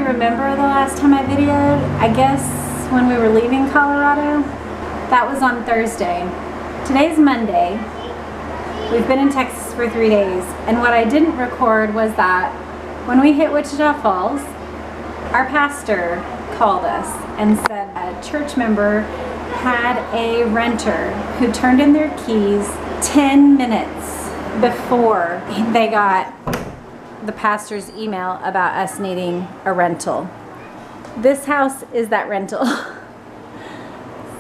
remember the last time I videoed. I guess when we were leaving Colorado. That was on Thursday. Today's Monday. We've been in Texas for 3 days, and what I didn't record was that when we hit Wichita Falls, our pastor called us and said a church member had a renter who turned in their keys 10 minutes before they got the pastor's email about us needing a rental. This house is that rental.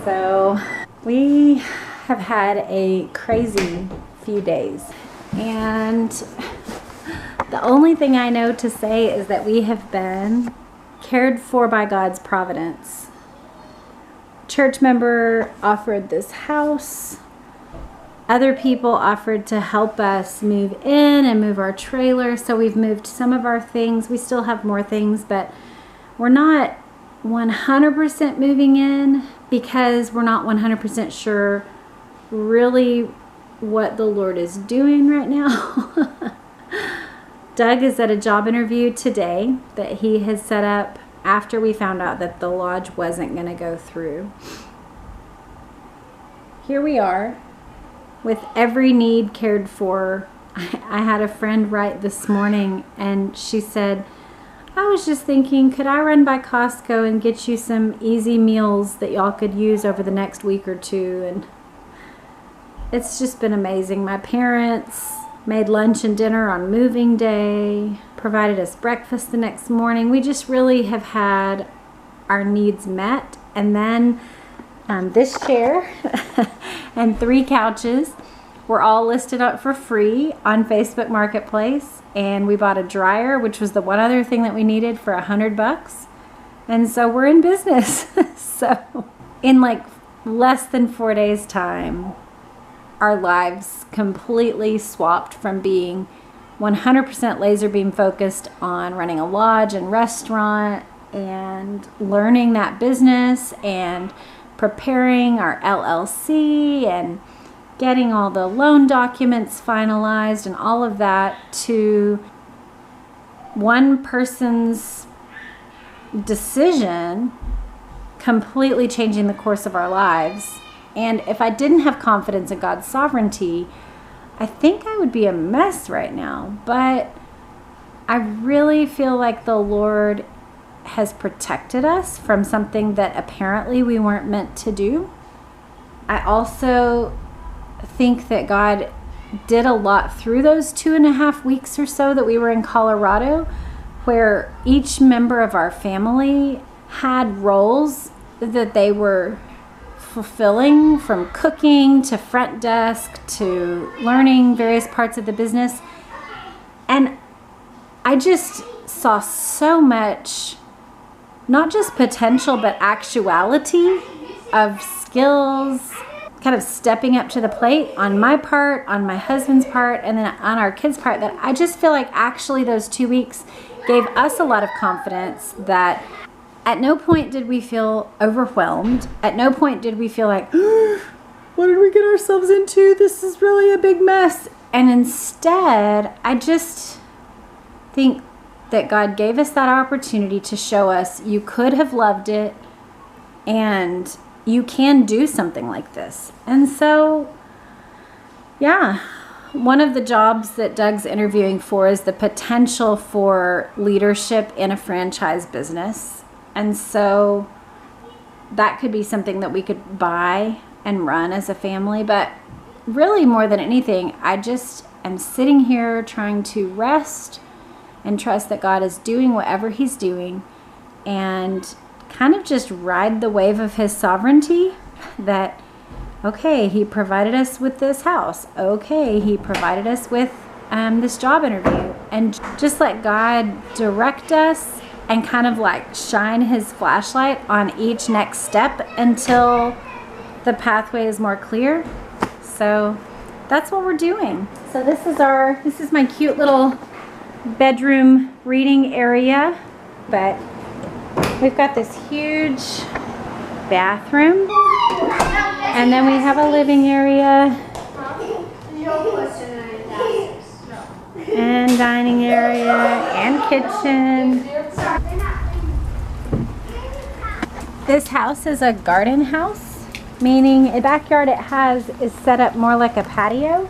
So we have had a crazy few days, and the only thing I know to say is that we have been cared for by God's providence. Church member offered this house. Other people offered to help us move in and move our trailer. So we've moved some of our things. We still have more things, but we're not 100% moving in because we're not 100% sure really what the Lord is doing right now. Doug is at a job interview today that he has set up after we found out that the lodge wasn't going to go through. Here we are with every need cared for. I had a friend write this morning, and she said, I was just thinking, could I run by Costco and get you some easy meals that y'all could use over the next week or two? And it's just been amazing. My parents made lunch and dinner on moving day, provided us breakfast the next morning. We just really have had our needs met. And then this chair and 3 couches were all listed up for free on Facebook Marketplace. And we bought a dryer, which was the one other thing that we needed, for $100. And so we're in business. So in like less than 4 days time, our lives completely swapped from being 100% laser beam focused on running a lodge and restaurant and learning that business and preparing our LLC and getting all the loan documents finalized and all of that, to one person's decision completely changing the course of our lives. And if I didn't have confidence in God's sovereignty, I think I would be a mess right now. But I really feel like the Lord has protected us from something that apparently we weren't meant to do. I also think that God did a lot through those 2.5 weeks or so that we were in Colorado, where each member of our family had roles that they were fulfilling, from cooking to front desk to learning various parts of the business. And I just saw so much, not just potential, but actuality of skills kind of stepping up to the plate on my part, on my husband's part, and then on our kids' part, that I just feel like actually those 2 weeks gave us a lot of confidence that at no point did we feel overwhelmed. At no point did we feel like, what did we get ourselves into? This is really a big mess. And instead, I just think that God gave us that opportunity to show us you could have loved it and you can do something like this. And so, yeah, one of the jobs that Doug's interviewing for is the potential for leadership in a franchise business. And so that could be something that we could buy and run as a family. But really, more than anything, I just am sitting here trying to rest and trust that God is doing whatever He's doing, and kind of just ride the wave of His sovereignty. That, okay, He provided us with this house. Okay, He provided us with this job interview. And just let God direct us and kind of like shine His flashlight on each next step until the pathway is more clear. So that's what we're doing. So this is my cute little bedroom reading area, but we've got this huge bathroom, and then we have a living area and dining area and kitchen. This house is a garden house, meaning a backyard is set up more like a patio.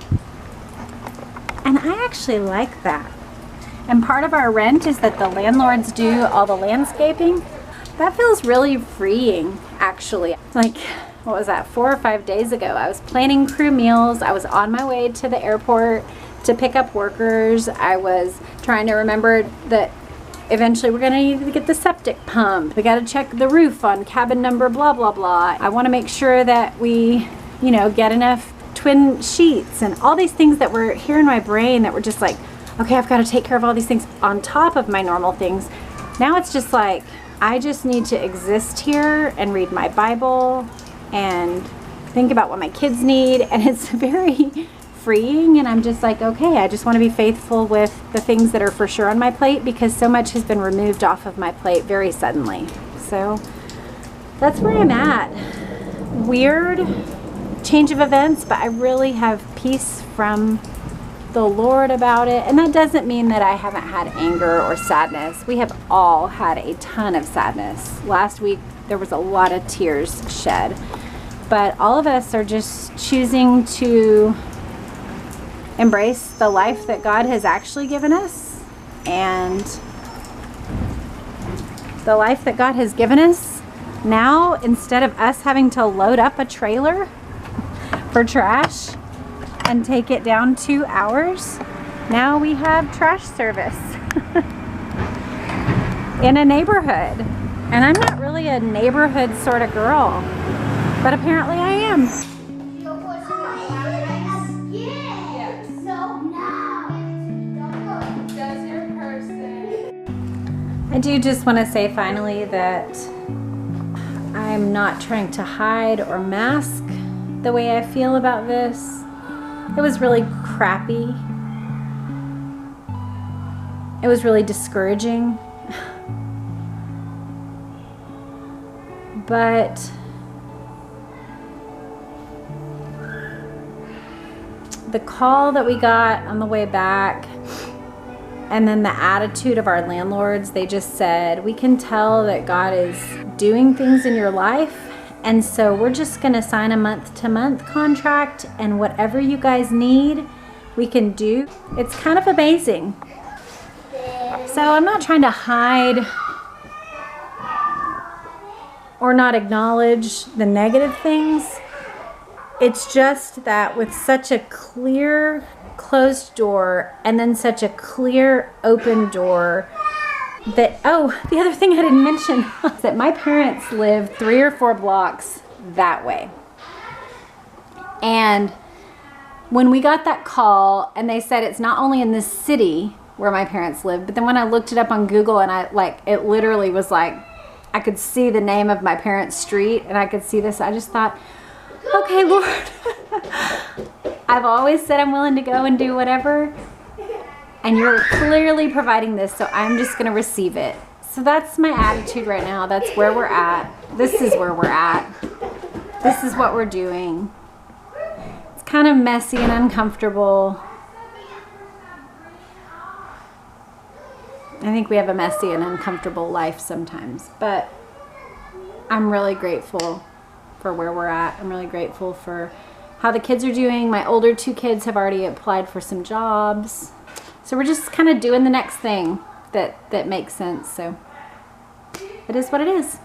And I actually like that. And part of our rent is that the landlords do all the landscaping. That feels really freeing, actually. Like, what was that, 4 or 5 days ago, I was planning crew meals. I was on my way to the airport to pick up workers. I was trying to remember that eventually we're gonna need to get the septic pump. We gotta check the roof on cabin number blah, blah, blah. I wanna make sure that we, you know, get enough twin sheets and all these things that were here in my brain that were just like, okay, I've gotta take care of all these things on top of my normal things. Now it's just like, I just need to exist here and read my Bible and think about what my kids need, and it's very freeing. And I'm just like, okay, I just want to be faithful with the things that are for sure on my plate, because so much has been removed off of my plate very suddenly. So that's where I'm at. Weird change of events, but I really have peace from the Lord about it. And that doesn't mean that I haven't had anger or sadness. We have all had a ton of sadness. Last week there was a lot of tears shed, but all of us are just choosing to embrace the life that God has actually given us. And the life that God has given us now, instead of us having to load up a trailer for trash and take it down 2 hours, now we have trash service in a neighborhood. And I'm not really a neighborhood sort of girl, but apparently I am. I do just want to say finally that I'm not trying to hide or mask the way I feel about this. It was really crappy. It was really discouraging. But the call that we got on the way back, and then the attitude of our landlords, they just said, we can tell that God is doing things in your life, and so we're just gonna sign a month-to-month contract, and whatever you guys need, we can do. It's kind of amazing. So I'm not trying to hide or not acknowledge the negative things. It's just that with such a clear closed door and then such a clear open door, that, oh, the other thing I didn't mention was that my parents live 3 or 4 blocks that way. And when we got that call and they said it's not only in this city where my parents live, but then when I looked it up on Google and it literally was like, I could see the name of my parents' street and I could see this, I just thought, okay, Lord, I've always said I'm willing to go and do whatever, and you're clearly providing this, so I'm just going to receive it. So that's my attitude right now. That's where we're at. This is where we're at. This is what we're doing. It's kind of messy and uncomfortable. I think we have a messy and uncomfortable life sometimes, but I'm really grateful for where we're at. I'm really grateful for how the kids are doing. My older 2 kids have already applied for some jobs. So we're just kind of doing the next thing that makes sense. So it is what it is.